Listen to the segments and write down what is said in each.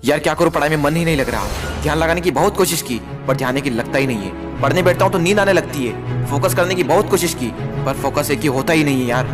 यार क्या करूं, पढ़ाई में मन ही नहीं लग रहा। ध्यान लगाने की बहुत कोशिश की पर ध्यान की लगता ही नहीं है। पढ़ने बैठता हूं तो नींद आने लगती है। फोकस करने की बहुत कोशिश की पर फोकस एक ही होता ही नहीं है यार।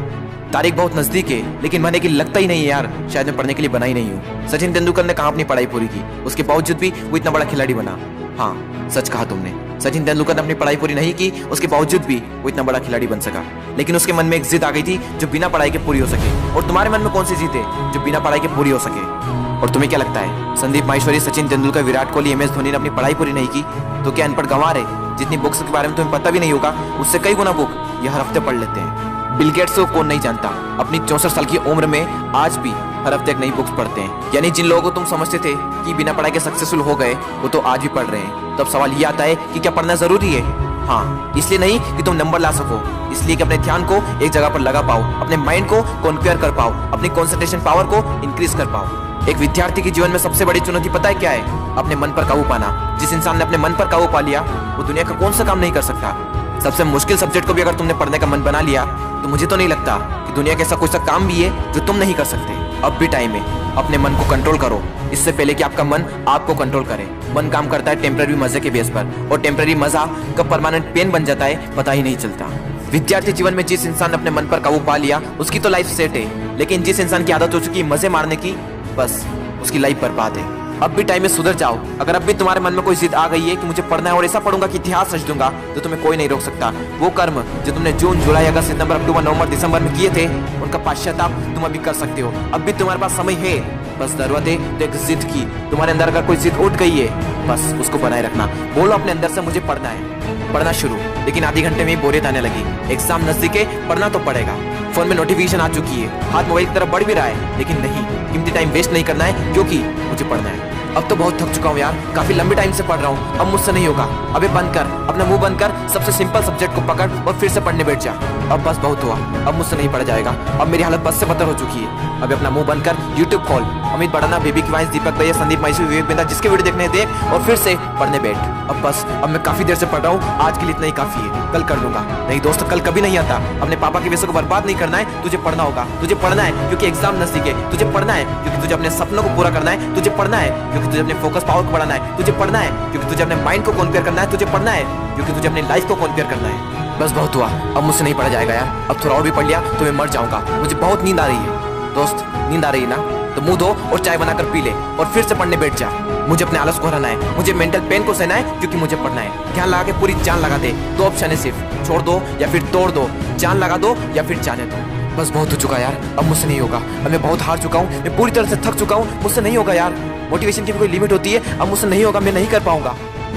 तारीख बहुत नजदीक है लेकिन मन की लगता ही नहीं है यार। शायद मैं पढ़ने के लिए बना ही नहीं हूँ। सचिन तेंदुलकर ने कहाँ अपनी पढ़ाई पूरी की, उसके बावजूद भी वो इतना बड़ा खिलाड़ी बना। हाँ सच कहा तुमने, सचिन तेंदुलकर ने अपनी पढ़ाई पूरी नहीं की, उसके बावजूद भी वो इतना बड़ा खिलाड़ी बन सका। लेकिन उसके मन में एक जिद आ गई थी जो बिना पढ़ाई के पूरी हो सके। और तुम्हारे मन में कौन सी जिद है जो बिना पढ़ाई के पूरी हो सके? और तुम्हें क्या लगता है संदीप माहेश्वरी, सचिन तेंदुलकर, विराट कोहली, MS धोनी ने अपनी पढ़ाई पूरी नहीं की तो क्या अनपढ़ गंवार है? जितनी बुक्स के बारे में तुम्हें पता भी नहीं होगा उससे कई गुना बुक ये हर हफ्ते पढ़ लेते हैं। बिल गेट्स को कौन नहीं जानता, अपनी 64 साल की उम्र में आज भी हर हफ्ते एक नई बुक्स पढ़ते हैं। यानी जिन लोगों को तुम समझते थे कि बिना पढ़ाई के सक्सेसफुल हो गए वो तो आज भी पढ़ रहे हैं। तब सवाल ये आता है कि क्या पढ़ना जरूरी है? हाँ, इसलिए नहीं कि तुम नंबर ला सको, इसलिए कि अपने ध्यान को एक जगह पर लगा पाओ, अपने माइंड को कॉन्क्वेयर कर पाओ, अपनी कॉन्सेंट्रेशन पावर को इंक्रीज कर पाओ। एक विद्यार्थी के जीवन में सबसे बड़ी चुनौती पता है क्या है? अपने मन पर काबू पाना। जिस इंसान ने अपने मन पर काबू पा लिया वो दुनिया का कौन सा काम नहीं कर सकता। सबसे मुश्किल सब्जेक्ट को भी अगर तुमने पढ़ने का मन बना लिया तो मुझे तो नहीं लगता कि दुनिया का ऐसा कोई सा काम भी है जो तुम नहीं कर सकते। अब भी टाइम है, अपने मन को कंट्रोल करो इससे पहले कि आपका मन आपको कंट्रोल करे। मन काम करता है टेम्पररी मजे के बेस पर और टेम्पररी मजा कब परमानेंट पेन बन जाता है पता ही नहीं चलता। विद्यार्थी जीवन में जिस इंसान ने अपने मन पर काबू पा लिया उसकी तो लाइफ सेट है, लेकिन जिस इंसान की आदत हो चुकी है मजे मारने की, बस उसकी लाइफ बर्बाद है। अब भी टाइम में सुधर जाओ। अगर अब भी तुम्हारे मन में कोई जिद आ गई है कि मुझे पढ़ना है और ऐसा पढ़ूंगा कि इतिहास रच दूंगा तो तुम्हें कोई नहीं रोक सकता। वो कर्म जो तुमने जून, जुलाई, अगस्त, सितंबर, अक्टूबर, नवंबर, दिसंबर में किए थे उनका पश्चाताप तुम अभी कर सकते हो। अब भी तुम्हारे पास समय है, बस जरूरत है तो एक जिद की। तुम्हारे अंदर अगर कोई जिद उठ गई है बस उसको बनाए रखना। बोलो अपने अंदर से मुझे पढ़ना है। पढ़ना शुरू, लेकिन आधे घंटे में बोरियत आने लगी। एग्जाम नजदीक है, पढ़ना तो पड़ेगा। फोन में नोटिफिकेशन आ चुकी है, हाथ मोबाइल की तरफ बढ़ भी रहा है, लेकिन नहीं, कीमती टाइम वेस्ट नहीं करना है क्योंकि मुझे पढ़ना है। अब तो बहुत थक चुका हूँ यार, काफी लंबे टाइम से पढ़ रहा हूँ, अब मुझसे नहीं होगा। अबे बंद कर, अपना मुंह बंद कर, सबसे सिंपल सब्जेक्ट को पकड़ और फिर से पढ़ने बैठ जा। अब बस बहुत हुआ, अब मुझसे नहीं पढ़ा जाएगा। अब मेरी हालत बस से बदतर हो चुकी है। अब अपना मुंह बंद कर, यूट्यूब खोल, अमित बड़ाना, बेबी की वॉइस, दीपक दैया, संदीप माहेश्वरी, विवेक बिंदा, जिसके वीडियो देखने देख और फिर से पढ़ने बैठ। अब बस, अब मैं काफी देर से पढ़ रहा हूँ, आज के लिए इतना ही काफी है, कल कर लूंगा। नहीं दोस्त, कल कभी नहीं आता। अपने पापा के पैसे को बर्बाद नहीं करना है, तुझे पढ़ना होगा। तुझे पढ़ना है क्योंकि एग्जाम नजदीक है, तुझे पढ़ना है क्योंकि तुझे अपने सपनों को पूरा करना है, तुझे पढ़ना है क्योंकि तुझे अपने फोकस पावर को बढ़ाना है, तुझे पढ़ना है क्योंकि तुझे अपने माइंड को कॉन्क्वेयर करना है, तुझे पढ़ना है क्योंकि तुझे अपनी लाइफ को कॉन्क्वेयर करना है। बस बहुत हुआ, अब मुझसे नहीं पढ़ा जाएगा यार। अब थोड़ा और भी पढ़ लिया तो मैं मर जाऊंगा। मुझे बहुत नींद आ रही है। दोस्त, नींद आ रही है ना तो मुंह धो और चाय बनाकर पी ले और फिर से पढ़ने बैठ जा। मुझे अपने आलस को हराना है, मुझे मेंटल पेन को सहना है क्योंकि मुझे पढ़ना है। ध्यान लगा के पूरी जान लगा दे। दो ऑप्शन है सिर्फ, छोड़ दो या फिर तोड़ दो, जान लगा दो या फिर जाने दो। बस बहुत हो चुका यार, अब मुझसे नहीं होगा। अब मैं बहुत हार चुका हूँ, मैं पूरी तरह से थक चुका हूँ, मुझसे नहीं होगा यार। मोटिवेशन की भी कोई लिमिट होती है, अब मुझसे नहीं होगा, मैं नहीं कर पाऊंगा।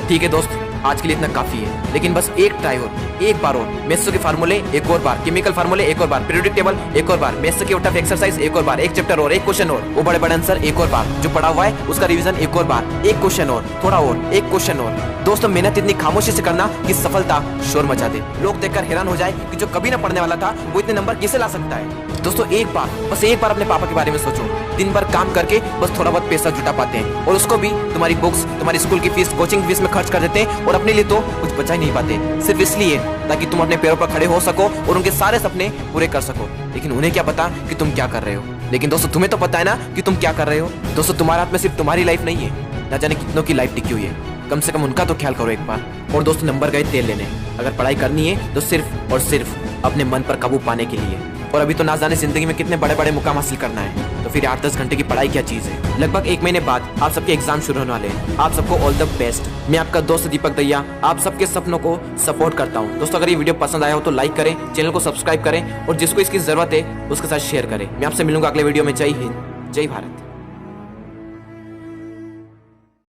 ठीक है दोस्त, आज के लिए इतना काफी है, लेकिन बस एक ट्राई और, एक बार और। मेथ्स के फार्मूले एक और बार, केमिकल फार्मूले एक और बार, पीरियोडिक टेबल एक और बार, मेथ्स के टफ एक्सरसाइज एक और बार, एक चैप्टर और, एक क्वेश्चन और, वो बड़े बड़े आंसर एक और बार, जो पढ़ा हुआ है उसका रिवीजन एक और बार, एक क्वेश्चन और, थोड़ा और, एक क्वेश्चन और। दोस्तों, मेहनत इतनी खामोशी से करना कि सफलता शोर मचा दे। लोग देखकर हैरान हो जाए कि जो कभी ना पढ़ने वाला था वो इतने नंबर कैसे ला सकता है। दोस्तों, एक बार, बस एक बार अपने पापा के बारे में सोचो। दिन भर काम करके बस थोड़ा बहुत पैसा जुटा पाते हैं और उसको भी तुम्हारी बुक्स, तुम्हारी स्कूल की फीस, कोचिंग फीस में खर्च कर देते हैं और अपने लिए तो कुछ बचा ही नहीं पाते, सिर्फ इसलिए ताकि तुम अपने पैरों पर खड़े हो सको और उनके सारे सपने पूरे कर सको। लेकिन उन्हें क्या पता कि तुम क्या कर रहे हो। लेकिन दोस्तों, तुम्हें तो पता है ना कि तुम क्या कर रहे हो। दोस्तों, तुम्हारे हाथ में सिर्फ तुम्हारी लाइफ नहीं है, ना जाने कितनों की लाइफ टिकी हुई है। कम से कम उनका तो ख्याल करो एक बार। और दोस्तों, नंबर गए तेल लेने। अगर पढ़ाई करनी है तो सिर्फ और सिर्फ अपने मन पर काबू पाने के लिए। और अभी तो ना जाने जिंदगी में कितने बड़े बड़े मुकाम हासिल करना है, तो फिर 8-10 घंटे की पढ़ाई क्या चीज है। लगभग 1 महीने बाद आप सबके एग्जाम शुरू होने वाले हैं। आप सबको ऑल द बेस्ट। मैं आपका दोस्त दीपक दैया आप सबके सपनों को सपोर्ट करता हूँ। दोस्तों, अगर ये वीडियो पसंद आया हो तो लाइक करें, चैनल को सब्सक्राइब करें और जिसको इसकी जरूरत है उसके साथ शेयर करें। मैं आपसे मिलूंगा अगले वीडियो में। जय हिंद, जय भारत।